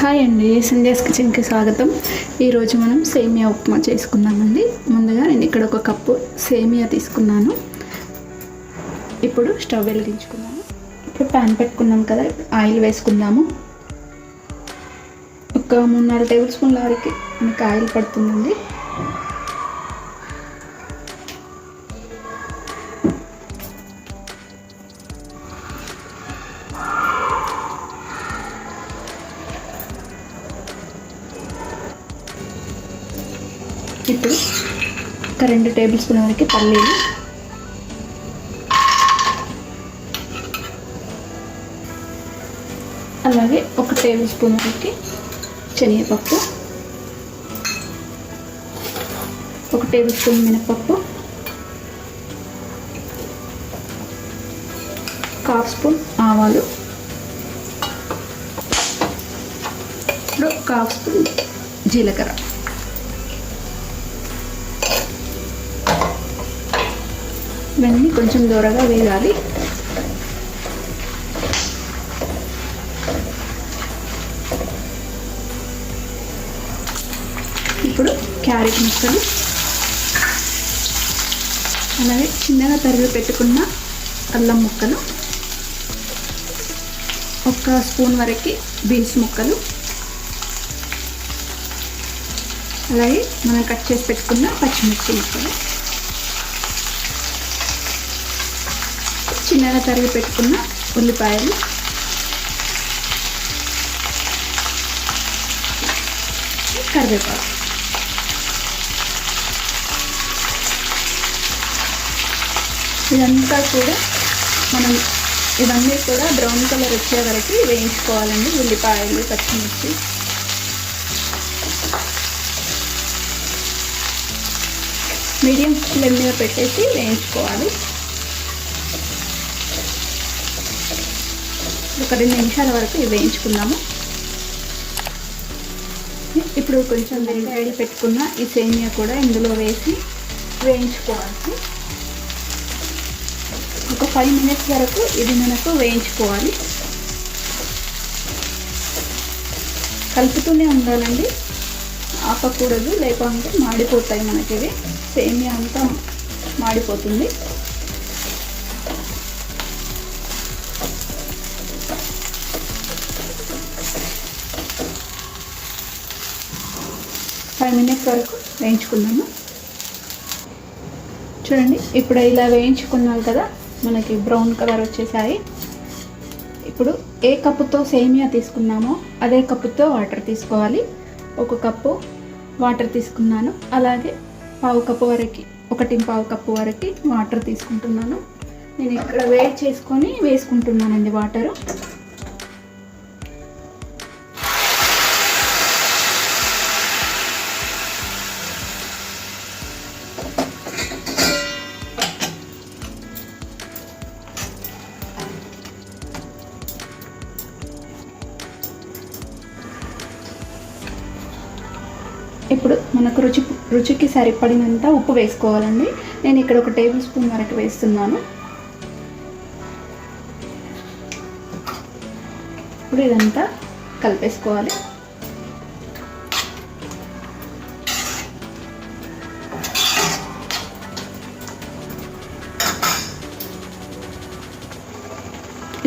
Hi అండి, సంధ్యాస్ కిచెన్కి స్వాగతం. ఈరోజు మనం సేమియా ఉప్మా చేసుకుందామండి. ముందుగా నేను ఇక్కడ ఒక కప్పు సేమియా తీసుకున్నాను. ఇప్పుడు స్టవ్ వెలిగించుకున్నాను. ఇప్పుడు ప్యాన్ పెట్టుకున్నాం కదా, ఆయిల్ వేసుకుందాము. ఒక 3-4 టేబుల్ స్పూన్ల వరకు మనకి ఆయిల్ పడుతుందండి. ఇప్పుడు ఒక 2 టేబుల్ స్పూన్ వరకు పల్లీలు, అలాగే 1 టేబుల్ స్పూన్ వరకు శనగపప్పు, 1 టేబుల్ స్పూన్ మినపప్పు, 1/2 స్పూన్ ఆవాలు, ఇప్పుడు 1/2 స్పూన్ జీలకర్ర. ఇవన్నీ కొంచెం దూరగా వేయాలి. ఇప్పుడు క్యారెట్ ముక్కలు, అలాగే చిన్నగా తరిగి పెట్టుకున్న అల్లం ముక్కలు, 1 స్పూన్ వరకు బీన్స్ ముక్కలు, అలాగే మనం కట్ చేసి పెట్టుకున్న పచ్చిమిర్చి ముక్కలు, చిన్నగా తరిగి పెట్టుకున్న ఉల్లిపాయలు, కరివేపాకు. ఇదంతా కూడా ఇవన్నీ కూడా బ్రౌన్ కలర్ వచ్చే వరకు వేయించుకోవాలండి. ఉల్లిపాయలు, పచ్చిమిర్చి. మీడియం ఫ్లేమ్ మీద పెట్టేసి వేయించుకోవాలి. ఒక 2 నిమిషాల వరకు వేయించుకుందాము. ఇప్పుడు కొంచెం వేడి పెట్టుకున్న ఈ సేమియా కూడా ఇందులో వేసి వేయించుకోవాలి. ఒక 5 మినిట్స్ వరకు ఇది మనకు వేయించుకోవాలి. కలుపుతూనే ఉండాలండి, ఆపకూడదు, లేకుంటే మాడిపోతాయి. మనకి ఇవి సేమియా అంతా మాడిపోతుంది. ఒక 5 మినిట్స్ వరకు వేయించుకుందాము. చూడండి, ఇప్పుడు ఇలా వేయించుకున్నాం కదా, మనకి బ్రౌన్ కలర్ వచ్చేసాయి. ఇప్పుడు ఏ కప్పుతో సేమియా తీసుకున్నామో అదే కప్పుతో వాటర్ తీసుకోవాలి. 1 కప్పు వాటర్ తీసుకున్నాను, అలాగే 1/2 కప్పు వరకు 1.5 కప్పు వరకు వాటర్ తీసుకుంటున్నాను. నేను ఇక్కడ వేడి చేసుకొని వేసుకుంటున్నానండి వాటరు. ఇప్పుడు మనకు రుచికి సరిపడినంత ఉప్పు వేసుకోవాలండి. నేను ఇక్కడ 1 టేబుల్ స్పూన్ వరకు వేస్తున్నాను. ఇప్పుడు ఇదంతా కలిపేసుకోవాలి.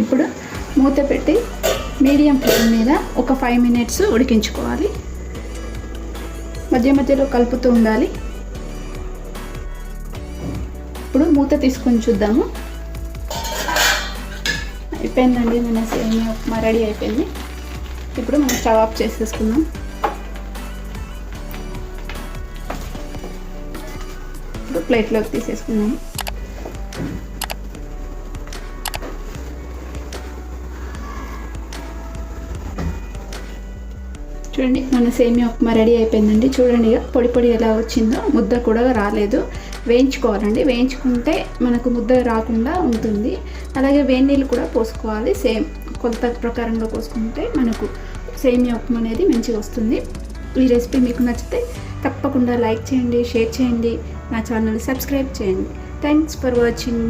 ఇప్పుడు మూత పెట్టి మీడియం ఫ్లేమ్ మీద ఒక 5 మినిట్స్ ఉడికించుకోవాలి. మధ్య మధ్యలో కలుపుతూ ఉండాలి. ఇప్పుడు మూత తీసుకొని చూద్దాము. అయిపోయిందండి, మన సేమియా ఉప్మా రెడీ అయిపోయింది. ఇప్పుడు మనం స్టవ్ ఆఫ్ చేసేసుకుందాం. ఇప్పుడు ప్లేట్లోకి తీసేసుకుందాము. చూడండి, మన సేమియా ఉప్మా రెడీ అయిపోయిందండి. చూడండి, పొడి పొడి ఎలా వచ్చిందో, ముద్ద కూడా రాలేదు. వేయించుకోవాలండి, వేయించుకుంటే మనకు ముద్ద రాకుండా ఉంటుంది. అలాగే వేడి నీళ్ళు కూడా పోసుకోవాలి. సేమ్ కొలత ప్రకారంగా పోసుకుంటే మనకు సేమియా ఉప్మా అనేది మంచిగా వస్తుంది. ఈ రెసిపీ మీకు నచ్చితే తప్పకుండా లైక్ చేయండి, షేర్ చేయండి, నా ఛానల్ సబ్స్క్రైబ్ చేయండి. Thanks for watching.